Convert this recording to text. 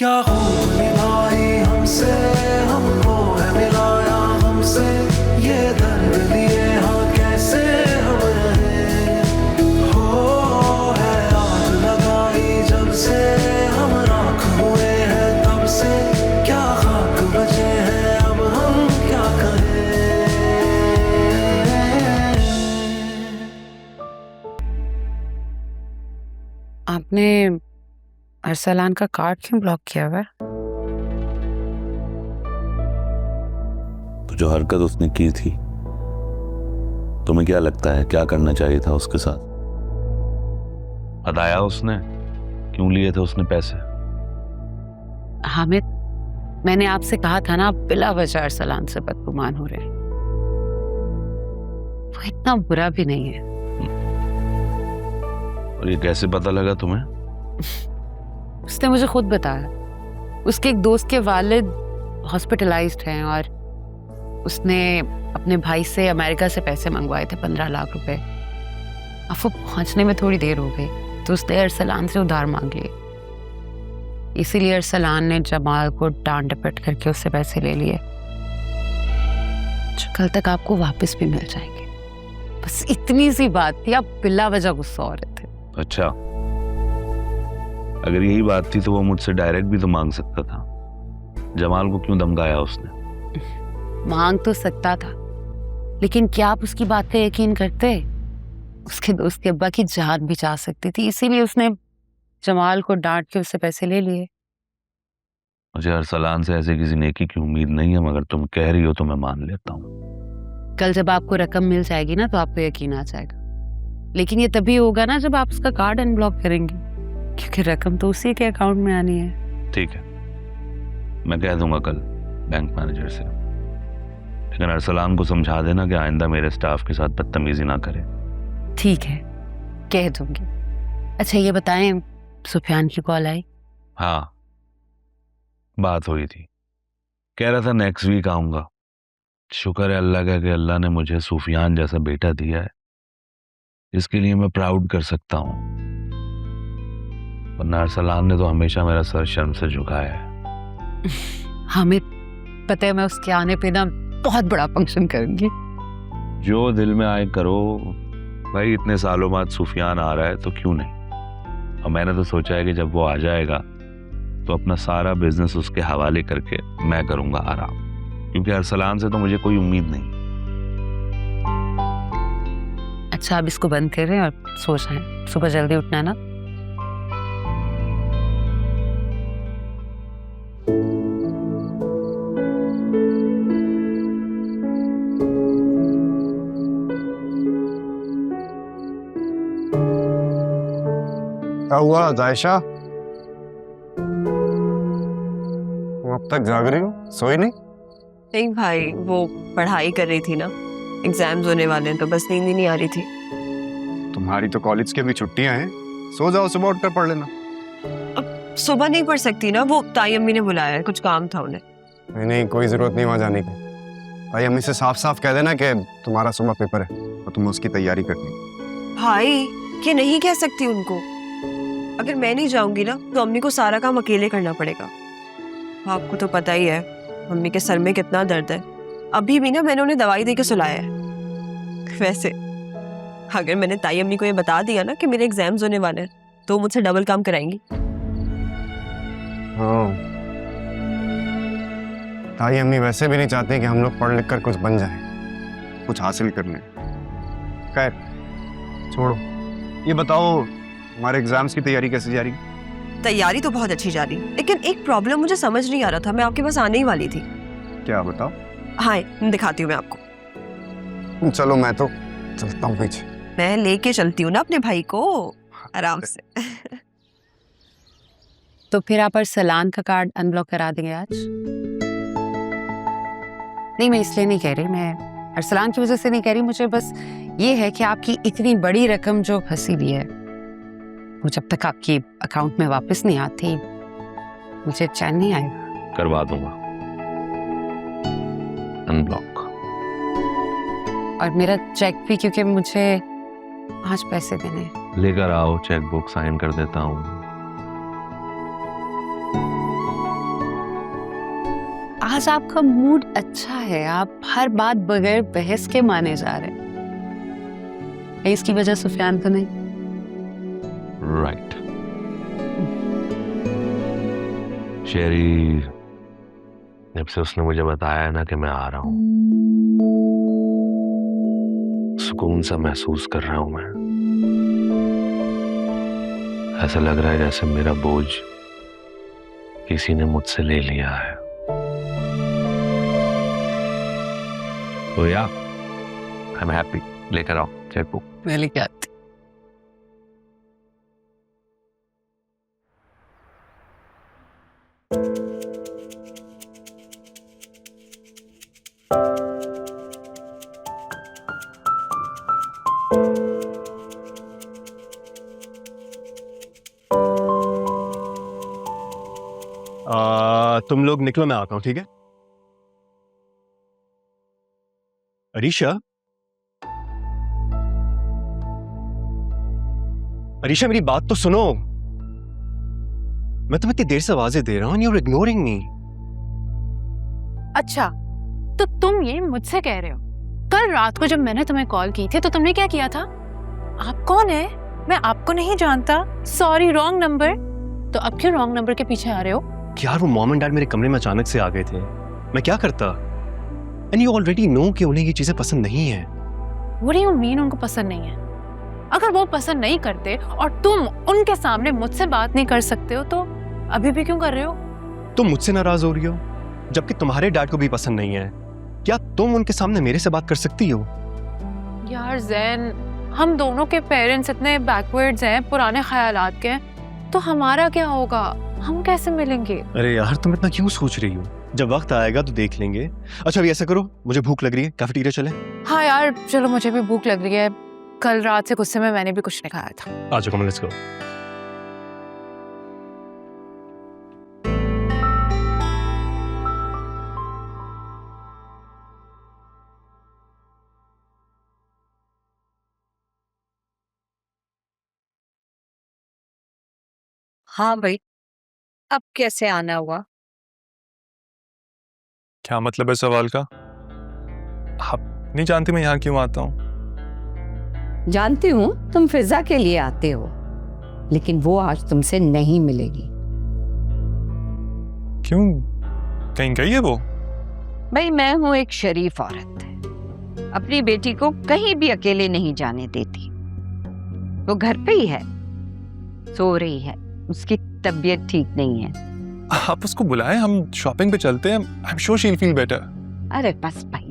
क्या खूब निभाई हमसे, हमको है मिलाया हमसे, ये दर्द लिए हाँ कैसे हम रहे। हो है आग लगाई जब से, हम राख हुए हैं तब से, क्या खाक बचे हैं अब हम क्या करें। आपने अरसलान का कार्ड क्यों ब्लॉक किया हुआ है? तो जो हरकत उसने की थी, तुम्हें क्या लगता है क्या करना चाहिए था उसके साथ? बताया उसने क्यों लिए थे उसने पैसे? हामिद, मैंने आपसे कहा था ना, आप बिला वजह अरसलान से बदगुमान हो रहे हैं। वो इतना बुरा भी नहीं है। और ये कैसे पता लगा तुम्हें? उसने मुझे खुद बताया। उसके एक दोस्त के वालिद हॉस्पिटलाइज्ड हैं और उसने अपने भाई से अमेरिका से पैसे मंगवाए थे 15 लाख रुपए। अब वो पहुंचने में थोड़ी देर हो गई तो उसने अरसलान से उधार मांग लिए। इसीलिए अरसलान ने जमाल को डांट डपट करके उससे पैसे ले लिए, जो कल तक आपको वापस भी मिल जाएंगे। बस इतनी सी बात थी, आप बिला वजह गुस्सा हो रहे थे। अच्छा, अगर यही बात थी तो वो मुझसे डायरेक्ट भी तो मांग सकता था। जमाल को क्यों धमकाया उसने? मांग तो सकता था, लेकिन क्या आप उसकी बात पे यकीन करते? उसके दोस्त के अब्बा की जान भी जा सकती थी, इसीलिए उसने जमाल को डांट के उससे पैसे ले लिए। मुझे अरसलान से ऐसे किसी नेकी की उम्मीद नहीं है, मगर तुम कह रही हो तो मैं मान लेता हूँ। कल जब आपको रकम मिल जाएगी ना तो आपको यकीन आ जाएगा, लेकिन ये तभी होगा ना जब आप उसका कार्ड अनब्लॉक करेंगे, क्योंकि रकम तो उसी के अकाउंट में आनी है। ठीक है, मैं कह दूंगा कल बैंक मैनेजर से, लेकिन अरसलान को समझा देना कि आइंदा मेरे स्टाफ के साथ बदतमीजी ना करे। ठीक है, कह दूंगी। अच्छा ये बताएं, सुफियान की कॉल आई? हाँ, बात हुई थी, कह रहा था नेक्स्ट वीक आऊंगा। शुक्र है अल्लाह का कि अल्लाह ने मुझे सुफियान जैसा बेटा दिया है, इसके लिए मैं प्राउड कर सकता हूँ। वरना अरसलान ने तो हमेशा मेरा सर शर्म से झुकाया है। हामिद, पता है मैं उसके आने पे ना बहुत बड़ा फंक्शन करूंगी। जो दिल में आए करो भाई, इतने सालों बाद सुफियान आ रहा है तो क्यों नहीं। और मैंने तो सोचा है कि जब वो आ जाएगा तो अपना सारा बिजनेस उसके हवाले करके मैं करूंगा आराम, क्योंकि अरसलान से तो मुझे कोई उम्मीद नहीं। अच्छा, अब इसको बंद करें और सो जाएं, सुबह जल्दी उठना है ना। क्या हुआ जायशा, तुम अब तक जाग रही हो, सोई नहीं? नहीं भाई, वो पढ़ाई कर रही थी ना, एग्जाम्स होने वाले हैं तो बस नींद ही नहीं आ रही थी। तुम्हारी तो कॉलेज की भी छुट्टियां हैं, सो जाओ, सुबह उठकर पढ़ लेना। अब सुबह नहीं पढ़ सकती ना, वो ताई अम्मी ने बुलाया है, कुछ काम था उन्हें। नहीं नहीं, कोई जरूरत नहीं वहां जाने की। भाई अम्मी से साफ साफ कह देना कि तुम्हारा सुबह पेपर है और तुम उसकी तैयारी करनी। भाई ये नहीं कह सकती उनको, अगर मैं नहीं जाऊंगी ना तो अम्मी को सारा काम अकेले करना पड़ेगा। आपको तो पता ही है मम्मी के सर में कितना दर्द है, अभी भी ना मैंने उन्हें दवाई देके सुलाया है। वैसे अगर मैंने ताई अम्मी को ये बता दिया ना कि मेरे एग्जाम्स होने वाले हैं तो मुझसे डबल काम कराएंगी। हाँ, ताई अम्मी वैसे भी नहीं चाहती कि हम लोग पढ़ लिख कर कुछ बन जाएं, कुछ हासिल कर लें। खैर छोड़ो, ये बताओ हमारे एग्जाम्स की तैयारी कैसे जा रही? तैयारी तो बहुत अच्छी जा रही, लेकिन एक प्रॉब्लम मुझे समझ नहीं आ रहा था, मैं आपके पास आने ही वाली थी। क्या बताओ? हाँ, दिखाती हूँ मैं आपको। चलो मैं तो चलता हूँ पीछे। मैं लेके चलती हूँ ना अपने भाई को, आराम से। तो फिर आप अरसलान का कार्ड अनब्लॉक करा देंगे आज? नहीं, मैं इसलिए नहीं कह रही, मैं अरसलान की वजह से नहीं कह रही, मुझे बस ये है कि आपकी इतनी बड़ी रकम जो फंसी हुई है वो जब तक आपकी अकाउंट में वापस नहीं आती मुझे चैन नहीं आएगा। करवा दूंगा अनब्लॉक। और मेरा चेक भी, क्योंकि मुझे आज पैसे देने हैं। लेकर आओ, चेक बुक साइन कर देता हूँ। आज आपका मूड अच्छा है, आप हर बात बगैर बहस के माने जा रहे हैं। इसकी वजह सुफियान तो नहीं? राइट। शेरी, जब से उसने मुझे बताया ना कि मैं आ रहा हूं, सुकून सा महसूस कर रहा हूं मैं। ऐसा लग रहा है जैसे मेरा बोझ किसी ने मुझसे ले लिया है। तो या आई एम हैप्पी। लेकर आओ चेकबुक। मैं लेके आती। तुम लोग निकलो, मैं आता हूं, ठीक है? अरीशा, अरीशा मेरी बात तो सुनो। मैं तुम्हें इतनी देर से आवाजें दे रहा हूं, you're ignoring me। अच्छा, तो तुम ये मुझसे कह रहे हो? कल रात को जब मैंने तुम्हें कॉल की थी तो तुमने क्या किया था? आप कौन है? मैं आपको नहीं जानता। Sorry, wrong number. तो अब क्यों रॉन्ग नंबर के पीछे आ रहे हो? यार वो मॉम एंड डैड मेरे कमरे में अचानक से आ गए थे, मैं क्या करता? एंड यू ऑलरेडी नो कि उन्हें ये चीजें पसंद नहीं है। What do you mean उनको पसंद नहीं है? अगर वो पसंद नहीं करते और तुम उनके सामने मुझसे बात नहीं कर सकते हो तो अभी भी क्यों कर रहे हो? तुम मुझसे नाराज हो रही हो जबकि तुम्हारे डैड को भी पसंद नहीं है। क्या तुम उनके सामने मेरे से बात कर सकती हो? यार जैन, हम दोनों के पेरेंट्स इतने बैकवर्ड्स हैं, पुराने ख्यालात के हैं, तो हमारा क्या होगा? हम कैसे मिलेंगे? अरे यार तुम इतना क्यों सोच रही हो? जब वक्त आएगा तो देख लेंगे। अच्छा अभी ऐसा करो, मुझे भूख लग रही है, कैफेटेरिया चले? हाँ यार चलो, मुझे भी भूख लग रही है। कल रात से गुस्से में मैंने भी कुछ नहीं खाया था। आ जाओ, लेट्स गो। हाँ भाई, अब कैसे आना हुआ? क्या मतलब है सवाल का? आप नहीं जानती मैं यहाँ क्यों आता हूँ? जानती हूँ तुम फिजा के लिए आते हो, लेकिन वो आज तुमसे नहीं मिलेगी। क्यों? कहीं गई है वो? भाई मैं हूँ एक शरीफ औरत, अपनी बेटी को कहीं भी अकेले नहीं जाने देती। वो घर पे ही है, सो रही है, उसकी तबीयत ठीक नहीं है। आप उसको बुलाएं, हम शॉपिंग पे चलते हैं। I am sure she will feel better. अरे बस भाई,